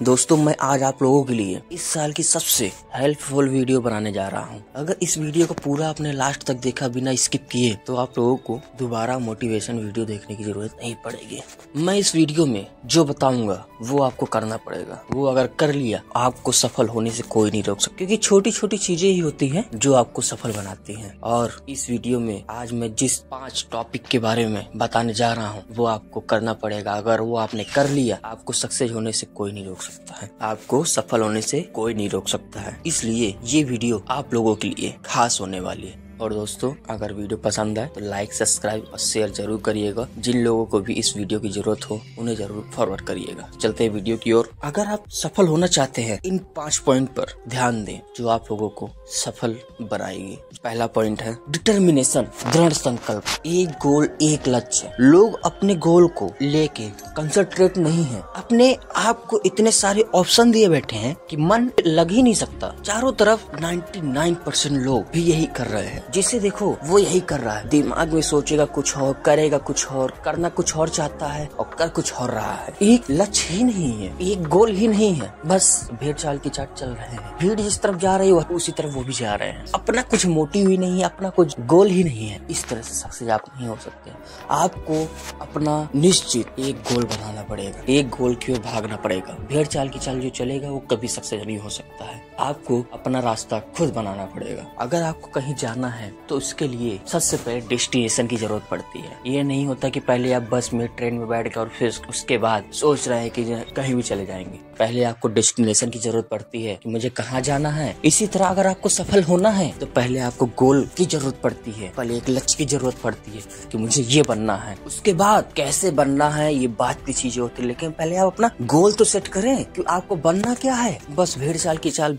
दोस्तों मैं आज आप लोगों के लिए इस साल की सबसे हेल्पफुल वीडियो बनाने जा रहा हूं। अगर इस वीडियो को पूरा आपने लास्ट तक देखा बिना स्किप किए तो आप लोगों को दोबारा मोटिवेशन वीडियो देखने की जरूरत नहीं पड़ेगी। मैं इस वीडियो में जो बताऊंगा वो आपको करना पड़ेगा। वो अगर कर लिया आपको सफल होने से कोई नहीं रोक सकता, क्योंकि छोटी छोटी चीजें ही होती हैं जो आपको सफल बनाती हैं। और इस वीडियो में आज मैं जिस 5 टॉपिक के बारे में बताने जा रहा हूँ वो आपको करना पड़ेगा। अगर वो आपने कर लिया आपको सक्सेस होने से कोई नहीं रोक सकता है, आपको सफल होने से कोई नहीं रोक सकता है। इसलिए ये वीडियो आप लोगों के लिए खास होने वाली है। और दोस्तों अगर वीडियो पसंद आए तो लाइक, सब्सक्राइब और शेयर जरूर करिएगा। जिन लोगों को भी इस वीडियो की जरूरत हो उन्हें जरूर फॉरवर्ड करिएगा। चलते हैं वीडियो की ओर। अगर आप सफल होना चाहते हैं इन 5 पॉइंट पर ध्यान दें जो आप लोगों को सफल बनाएगी। पहला पॉइंट है डिटर्मिनेशन, दृढ़ संकल्प। एक गोल, एक लक्ष्य। लोग अपने गोल को लेके कंसंट्रेट नहीं है, अपने आप को इतने सारे ऑप्शन दिए बैठे हैं कि मन लग ही नहीं सकता। चारों तरफ 99% लोग भी यही कर रहे हैं। जिसे देखो वो यही कर रहा है। दिमाग में सोचेगा कुछ और, करेगा कुछ और, करना कुछ और चाहता है और कर कुछ और रहा है। एक लक्ष्य ही नहीं है, एक गोल ही नहीं है, बस भेड़ चाल की चाट चल रहे हैं। भीड़ जिस तरफ जा रही है उसी तरफ वो भी जा रहे हैं। अपना कुछ मोटिव ही नहीं है, अपना कुछ गोल ही नहीं है। इस तरह से सक्सेस आप नहीं हो सकते। आपको अपना निश्चित एक गोल बनाना पड़ेगा, एक गोल की ओर भागना पड़ेगा। भेड़ चाल की चाल जो चलेगा वो कभी सक्सेस नहीं हो सकता है। आपको अपना रास्ता खुद बनाना पड़ेगा। अगर आपको कहीं जाना है तो उसके लिए सबसे पहले डेस्टिनेशन की जरूरत पड़ती है। ये नहीं होता कि पहले आप बस में, ट्रेन में बैठ कर और फिर उसके बाद सोच रहे हैं कि कहीं भी चले जाएंगे। पहले आपको डेस्टिनेशन की जरूरत पड़ती है कि मुझे कहाँ जाना है। इसी तरह अगर आपको सफल होना है तो पहले आपको गोल की जरूरत पड़ती है, पहले एक लक्ष्य की जरूरत पड़ती है कि मुझे ये बनना है। उसके बाद कैसे बनना है ये बात की चीजें होती है, लेकिन पहले आप अपना गोल तो सेट करें कि आपको बनना क्या है। बस भेड़ चाल की चाल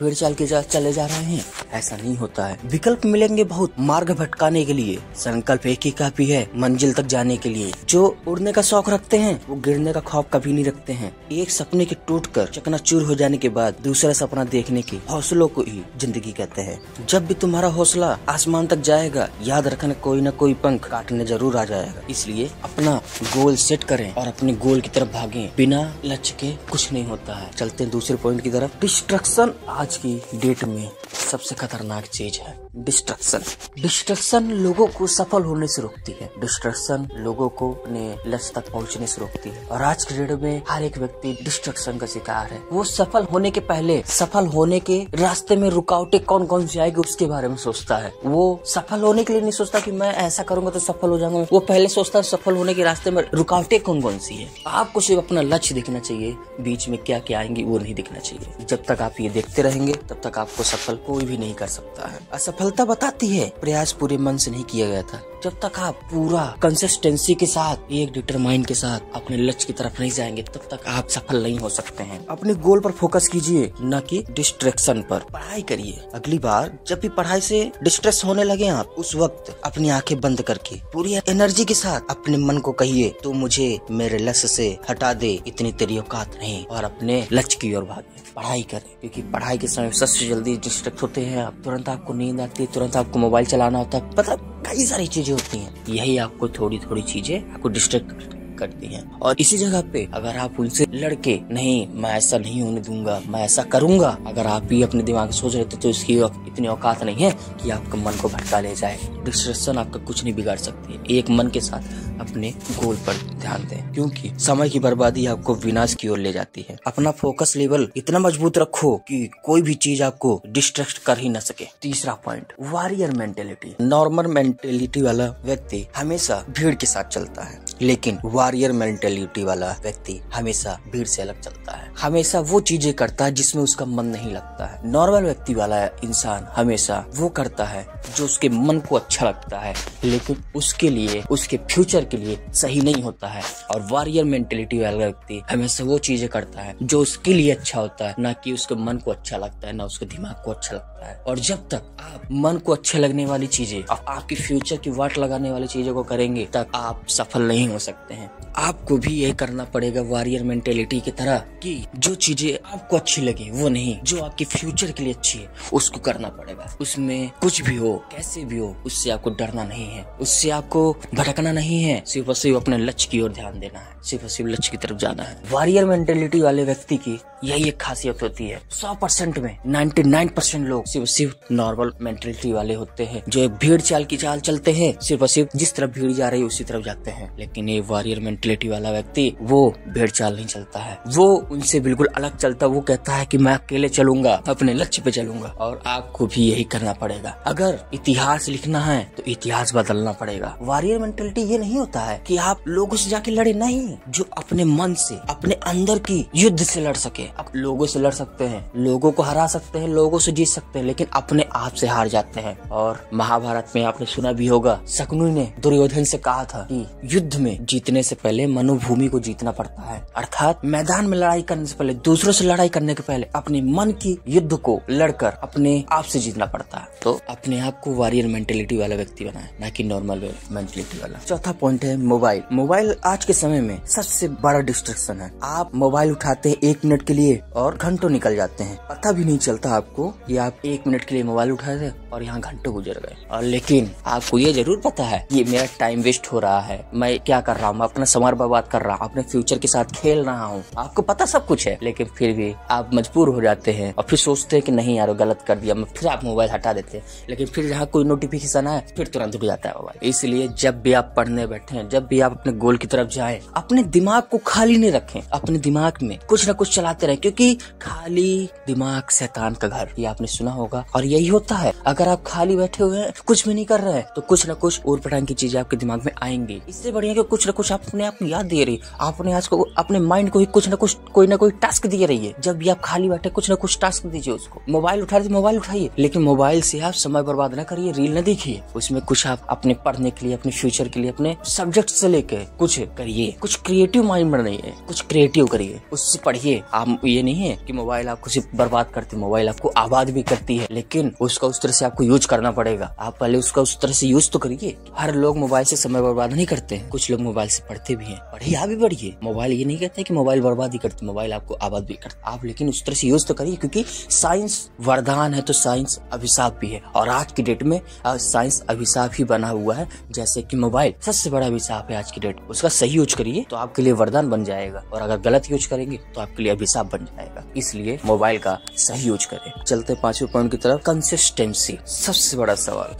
चले जा रहे हैं, ऐसा नहीं होता है। विकल्प मिलेंगे बहुत मार्ग भटकाने के लिए, संकल्प एक ही काफी है मंजिल तक जाने के लिए। जो उड़ने का शौक रखते हैं वो गिरने का खौफ कभी नहीं रखते हैं। एक सपने के टूटकर चकनाचूर हो जाने के बाद दूसरा सपना देखने के हौसलों को ही जिंदगी कहते हैं। जब भी तुम्हारा हौसला आसमान तक जाएगा याद रखना कोई न कोई पंख काटने जरूर आ जाएगा। इसलिए अपना गोल सेट करें और अपने गोल की तरफ भागें। बिना लक्ष्य के कुछ नहीं होता है। चलते हैं दूसरे पॉइंट की तरफ। डिस्ट्रक्शन आज की डेट में सबसे खतरनाक चीज है। डिस्ट्रक्शन लोगों को सफल होने से रोकती है। डिस्ट्रक्शन लोगों को अपने लक्ष्य तक पहुंचने से रोकती है। और आज के डेट में हर एक व्यक्ति डिस्ट्रक्शन का शिकार है। वो सफल होने के पहले सफल होने के रास्ते में रुकावटें कौन कौन सी आएगी उसके बारे में सोचता है। वो सफल होने के लिए नहीं सोचता कि मैं ऐसा करूंगा तो सफल हो जाऊंगा। वो पहले सोचता है सफल होने के रास्ते में रुकावटें कौन कौन सी है। आपको सिर्फ अपना लक्ष्य देखना चाहिए, बीच में क्या क्या आएंगी वो नहीं दिखना चाहिए। जब तक आप ये देखते रहेंगे तब तक आपको सफल कोई भी नहीं कर सकता है। असफलता बताती है प्रयास पूरे मन से नहीं किया गया था। जब तक आप पूरा कंसिस्टेंसी के साथ, एक डिटरमाइन के साथ अपने लक्ष्य की तरफ नहीं जाएंगे तब तक आप सफल नहीं हो सकते हैं। अपने गोल पर फोकस कीजिए, न कि डिस्ट्रैक्शन पर। पढ़ाई करिए। अगली बार जब भी पढ़ाई से डिस्ट्रेस होने लगे आप, उस वक्त अपनी आंखें बंद करके पूरी एनर्जी के साथ अपने मन को कहिए तो मुझे मेरे लक्ष्य से हटा दे, इतनी तेरी औकात नहीं, और अपने लक्ष्य की ओर भागे। पढ़ाई करें, क्योंकि पढ़ाई के समय सबसे जल्दी डिस्ट्रैक्ट होते हैं आप। तुरंत आपको नींद आती है, तुरंत आपको मोबाइल चलाना होता है, मतलब कई सारी चीजें होती हैं। यही आपको थोड़ी थोड़ी चीजें आपको डिस्ट्रैक्ट करती हैं। और इसी जगह पे अगर आप उनसे लड़के नहीं, मैं ऐसा नहीं होने दूंगा, मैं ऐसा करूंगा, अगर आप भी अपने दिमाग में सोच रहे थे तो इसकी इतनी औकात नहीं है कि आपके मन को भटका ले जाए। डिस्ट्रैक्शन आपका कुछ नहीं बिगाड़ सकती है। एक मन के साथ अपने गोल पर ध्यान दें, क्योंकि समय की बर्बादी आपको विनाश की ओर ले जाती है। अपना फोकस लेवल इतना मजबूत रखो कि कोई भी चीज आपको डिस्ट्रैक्ट कर ही न सके। तीसरा point, warrior mentality. Normal mentality वाला व्यक्ति हमेशा भीड़ के साथ चलता है, लेकिन वॉरियर मेंटेलिटी वाला व्यक्ति हमेशा भीड़ से अलग चलता है। हमेशा वो चीजें करता है जिसमें उसका मन नहीं लगता है। नॉर्मल व्यक्ति वाला इंसान हमेशा वो करता है जो उसके मन को अच्छा लगता है, लेकिन उसके लिए, उसके फ्यूचर के लिए सही नहीं होता है। और वॉरियर मेंटेलिटी वाला व्यक्ति हमेशा वो चीजें करता है जो उसके लिए अच्छा होता है, ना कि उसके मन को अच्छा लगता है, ना उसके दिमाग को अच्छा लगता है। और जब तक आप मन को अच्छे लगने वाली चीजें, आपकी फ्यूचर की वाट लगाने वाली चीजों को करेंगे तब आप सफल नहीं हो सकते हैं। आपको भी यही करना पड़ेगा वॉरियर मेंटेलिटी की तरह कि जो चीजें आपको अच्छी लगे वो नहीं, जो आपके फ्यूचर के लिए अच्छी है उसको करना पड़ेगा। उसमें कुछ भी हो, कैसे भी हो, उससे आपको डरना नहीं है, उससे आपको भटकना नहीं है, सिर्फ और सिर्फ अपने लक्ष्य की ओर ध्यान देना है, सिर्फ और सिर्फ लक्ष्य की तरफ जाना है। वॉरियर मेंटेलिटी वाले व्यक्ति की यही एक खासियत होती है। 100% में 99% लोग सिर्फ नॉर्मल मेंटेलिटी वाले होते हैं, जो भीड़ चाल की चाल चलते हैं, सिर्फ और सिर्फ जिस तरफ भीड़ जा रही है उसी तरफ जाते हैं। लेकिन ये वॉरियर मेंटेलिटी वाला व्यक्ति वो भीड़ चाल नहीं चलता है, वो उनसे बिल्कुल अलग चलता है। वो कहता है कि मैं अकेले चलूंगा, अपने लक्ष्य पे चलूंगा। और आपको भी यही करना पड़ेगा। अगर इतिहास लिखना है तो इतिहास बदलना पड़ेगा। वॉरियर मेंटेलिटी ये नहीं होता है कि आप लोगों से जाके लड़े, नहीं, जो अपने मन से, अपने अंदर की युद्ध से लड़ सके। आप लोगों से लड़ सकते हैं, लोगों को हरा सकते हैं, लोगों से जीत सकते हैं, लेकिन अपने आप से हार जाते हैं। और महाभारत में आपने सुना भी होगा, शकुनी ने दुर्योधन से कहा था कि युद्ध में जीतने से पहले मनोभूमि को जीतना पड़ता है, अर्थात मैदान में लड़ाई करने से पहले, दूसरों से लड़ाई करने के पहले अपने मन की युद्ध को लड़कर अपने आप से जीतना पड़ता है। तो अपने आप को वॉरियर मेंटेलिटी वाला व्यक्ति बनाए, ना कि नॉर्मल मेंटेलिटी वाला। चौथा पॉइंट है मोबाइल। मोबाइल आज के समय में सबसे बड़ा डिस्ट्रैक्शन है। आप मोबाइल उठाते हैं 1 मिनट के लिए और घंटों निकल जाते हैं, पता भी नहीं चलता आपको कि आप 1 मिनट के लिए मोबाइल उठाए थे और यहाँ घंटों गुजर गए। और लेकिन आपको ये जरूर पता है ये मेरा टाइम वेस्ट हो रहा है, मैं क्या कर रहा हूँ, मैं अपना समय बर्बाद कर रहा हूँ, अपने फ्यूचर के साथ खेल रहा हूँ। आपको पता सब कुछ है, लेकिन फिर भी आप मजबूर हो जाते हैं और फिर सोचते हैं कि नहीं यार गलत कर दिया, फिर आप मोबाइल हटा देते हैं। लेकिन फिर जहाँ कोई नोटिफिकेशन आए फिर तुरंत उठ जाता है मोबाइल। इसलिए जब भी आप पढ़ने बैठे हैं, जब भी आप अपने गोल की तरफ जाएं, अपने दिमाग को खाली नहीं रखें, अपने दिमाग में कुछ न कुछ चलाते रहें, क्योंकि खाली दिमाग शैतान का घर, ये आपने सुना होगा। और यही होता है, अगर आप खाली बैठे हुए हैं, कुछ भी नहीं कर रहे हैं, तो कुछ न कुछ ऊट पटांग की चीजें आपके दिमाग में आएंगी। इससे बढ़िया कि कुछ न कुछ आप अपने आप को याद दे रही, आपने आज को अपने माइंड को ही कुछ न कुछ कोई ना कोई टास्क दिए रही है। जब भी आप खाली बैठे कुछ न कुछ टास्क दीजिए उसको। मोबाइल उठा रहे मोबाइल उठाइए, लेकिन मोबाइल से आप समय बर्बाद न करिए, रील न देखिए, उसमें कुछ आप अपने पढ़ने के लिए, अपने फ्यूचर के लिए, अपने सब्जेक्ट से लेके कुछ करिए, कुछ क्रिएटिव माइंड बनाइए, कुछ क्रिएटिव करिए, उससे पढ़िए। आप ये नहीं है कि मोबाइल आपको सिर्फ बर्बाद करती, मोबाइल आपको आबाद भी करती है, लेकिन उसका उस तरह से आपको यूज करना पड़ेगा। आप पहले उसका उस तरह से यूज तो करिए। हर लोग मोबाइल से समय बर्बाद नहीं करते हैं, कुछ लोग मोबाइल से पढ़ते भी हैं। पढ़िए, आप भी पढ़िए। मोबाइल ये नहीं कहते कि मोबाइल बर्बाद ही करती, मोबाइल आपको आबाद भी करता। आप लेकिन उस तरह से यूज तो करिए, क्योंकि साइंस वरदान है तो साइंस अभिशाप भी है। और आज की डेट में साइंस अभिशाप ही बना हुआ है, जैसे कि मोबाइल सबसे बड़ा अभिशाप है आज की डेट। उसका सही यूज करिए तो आपके लिए वरदान बन जाएगा, और अगर गलत यूज करेंगे तो आपके लिए अभिशाप बन जाएगा। इसलिए मोबाइल का सही यूज करें। चलते 5वें पॉइंट की तरफ, कंसिस्टेंसी। सबसे बड़ा सवाल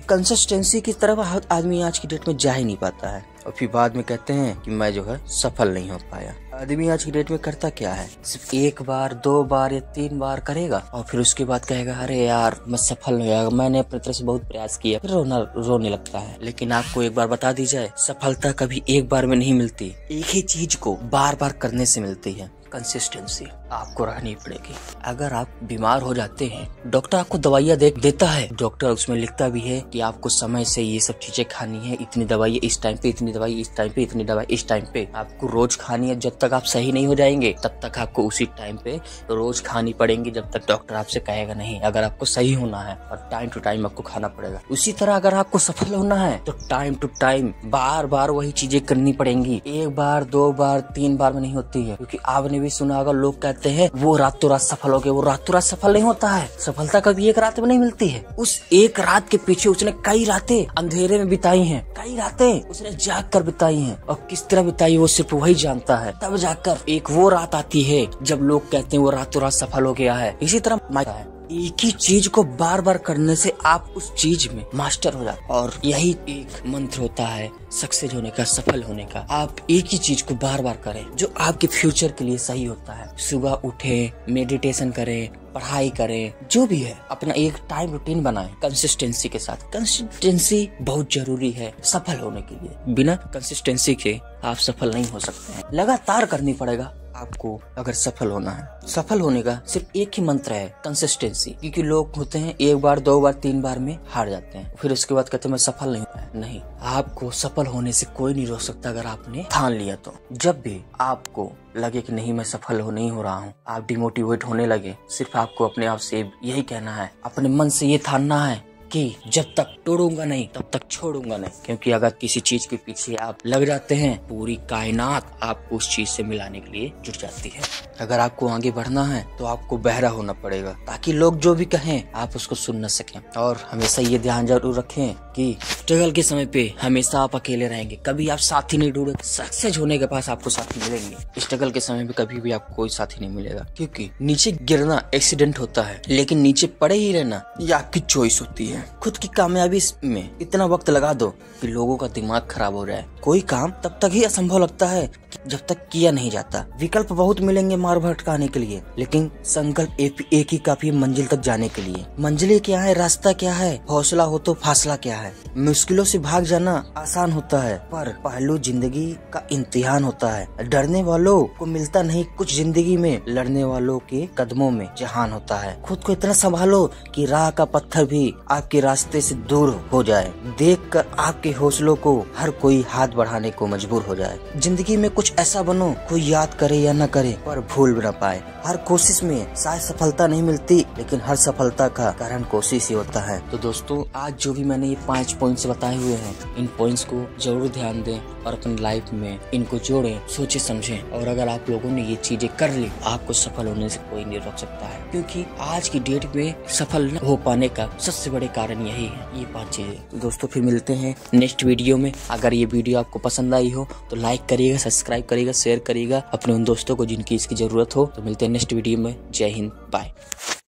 कंसिस्टेंसी की तरफ आदमी आज की डेट में जा ही नहीं पाता है, और फिर बाद में कहते हैं कि मैं जो है सफल नहीं हो पाया। आदमी आज की डेट में करता क्या है, सिर्फ 1 बार 2 बार या 3 बार करेगा और फिर उसके बाद कहेगा अरे यार मैं सफल नहीं हुआ, मैंने अपनी तरफ से बहुत प्रयास किया, फिर रोने लगता है। लेकिन आपको एक बार बता दी जाए, सफलता कभी एक बार में नहीं मिलती, एक ही चीज को बार बार करने से मिलती है। कंसिस्टेंसी आपको रखनी पड़ेगी। अगर आप बीमार हो जाते हैं, डॉक्टर आपको दवाइयाँ देता है, डॉक्टर उसमें लिखता भी है कि आपको समय से ये सब चीजें खानी है, इतनी दवाई इस टाइम पे, इतनी दवाई इस टाइम पे, इतनी दवाई इस टाइम पे आपको रोज खानी है। जब तक आप सही नहीं हो जाएंगे तब तक आपको उसी टाइम पे रोज खानी पड़ेंगी, जब तक डॉक्टर आपसे कहेगा नहीं। अगर आपको सही होना है और टाइम टू टाइम आपको खाना पड़ेगा। उसी तरह अगर आपको सफल होना है तो टाइम टू टाइम बार बार वही चीजें करनी पड़ेंगी। 1 बार 2 बार 3 बार में नहीं होती है, क्योंकि आपने भी सुना होगा लोग कहते हैं वो रातों रात सफल हो गए। वो रातों रात सफल नहीं होता है, सफलता कभी एक रात में नहीं मिलती है। उस एक रात के पीछे उसने कई रातें अंधेरे में बिताई हैं, कई रातें उसने जाग कर बिताई हैं, और किस तरह बिताई वो सिर्फ वही जानता है। तब जाकर एक वो रात आती है जब लोग कहते हैं वो रातों रात सफल हो गया है। इसी तरह है, एक ही चीज को बार बार करने से आप उस चीज में मास्टर हो जाते, और यही एक मंत्र होता है सक्सेस होने का, सफल होने का। आप एक ही चीज को बार बार करें जो आपके फ्यूचर के लिए सही होता है। सुबह उठे, मेडिटेशन करें, पढ़ाई करें, जो भी है अपना एक टाइम रूटीन बनाएं कंसिस्टेंसी के साथ। कंसिस्टेंसी बहुत जरूरी है सफल होने के लिए। बिना कंसिस्टेंसी के आप सफल नहीं हो सकते हैं। लगातार करनी पड़ेगा आपको अगर सफल होना है। सफल होने का सिर्फ एक ही मंत्र है, कंसिस्टेंसी। क्योंकि लोग होते हैं 1 बार 2 बार 3 बार में हार जाते हैं, फिर उसके बाद कहते हैं मैं सफल नहीं हुआ। नहीं, आपको सफल होने से कोई नहीं रोक सकता अगर आपने ठान लिया तो। जब भी आपको लगे कि नहीं मैं सफल नहीं हो रहा हूँ, आप डिमोटिवेट होने लगे, सिर्फ आपको अपने आप से यही कहना है, अपने मन से ये ठानना है कि जब तक तोड़ूंगा नहीं तब तक छोड़ूंगा नहीं, क्योंकि अगर किसी चीज के पीछे आप लग जाते हैं पूरी कायनात आपको उस चीज से मिलाने के लिए जुट जाती है। अगर आपको आगे बढ़ना है तो आपको बहरा होना पड़ेगा, ताकि लोग जो भी कहें आप उसको सुन न सकें। और हमेशा ये ध्यान जरूर रखें कि स्ट्रगल के समय पे हमेशा आप अकेले रहेंगे, कभी आप साथी नहीं ढूंढेंगे। सक्सेस होने के पास आपको साथी मिलेंगे, स्ट्रगल के समय पे कभी भी आपको कोई साथी नहीं मिलेगा, क्योंकि नीचे गिरना एक्सीडेंट होता है, लेकिन नीचे पड़े ही रहना ये आपकी चॉइस होती है। खुद की कामयाबी में इतना वक्त लगा दो कि लोगों का दिमाग खराब हो जाए। कोई काम तब तक ही असंभव लगता है जब तक किया नहीं जाता। विकल्प बहुत मिलेंगे मार्ग भटकाने के लिए, लेकिन संकल्प एक ही काफी है मंजिल तक जाने के लिए। मंजिलें क्या है, रास्ता क्या है, हौसला हो तो फासला क्या है। मुश्किलों से भाग जाना आसान होता है, पर पहलू जिंदगी का इम्तिहान होता है। डरने वालों को मिलता नहीं कुछ जिंदगी में, लड़ने वालों के कदमों में जहान होता है। खुद को इतना संभालो कि राह का पत्थर भी आपके रास्ते से दूर हो जाए। देखकर आपके हौसलों को हर कोई हाथ बढ़ाने को मजबूर हो जाए। जिंदगी में कुछ ऐसा बनो कोई याद करे या न करे पर भूल न पाए। हर कोशिश में शायद सफलता नहीं मिलती, लेकिन हर सफलता का कारण कोशिश ही होता है। तो दोस्तों, आज जो भी मैंने ये 5 पॉइंट्स बताए हुए हैं, इन पॉइंट्स को जरूर ध्यान दें और अपनी लाइफ में इनको जोड़ें, सोचे समझें। और अगर आप लोगों ने ये चीजें कर ली, आपको सफल होने से कोई नहीं रोक सकता है, क्योंकि आज की डेट में सफल हो पाने का सबसे बड़े कारण यही है, ये 5 चीजें। तो दोस्तों, फिर मिलते हैं नेक्स्ट वीडियो में। अगर ये वीडियो आपको पसंद आई हो तो लाइक करिएगा, सब्सक्राइब करिएगा, शेयर करिएगा अपने उन दोस्तों को जिनकी इसकी जरूरत हो। तो मिलते हैं नेक्स्ट वीडियो में। जय हिंद, बाय।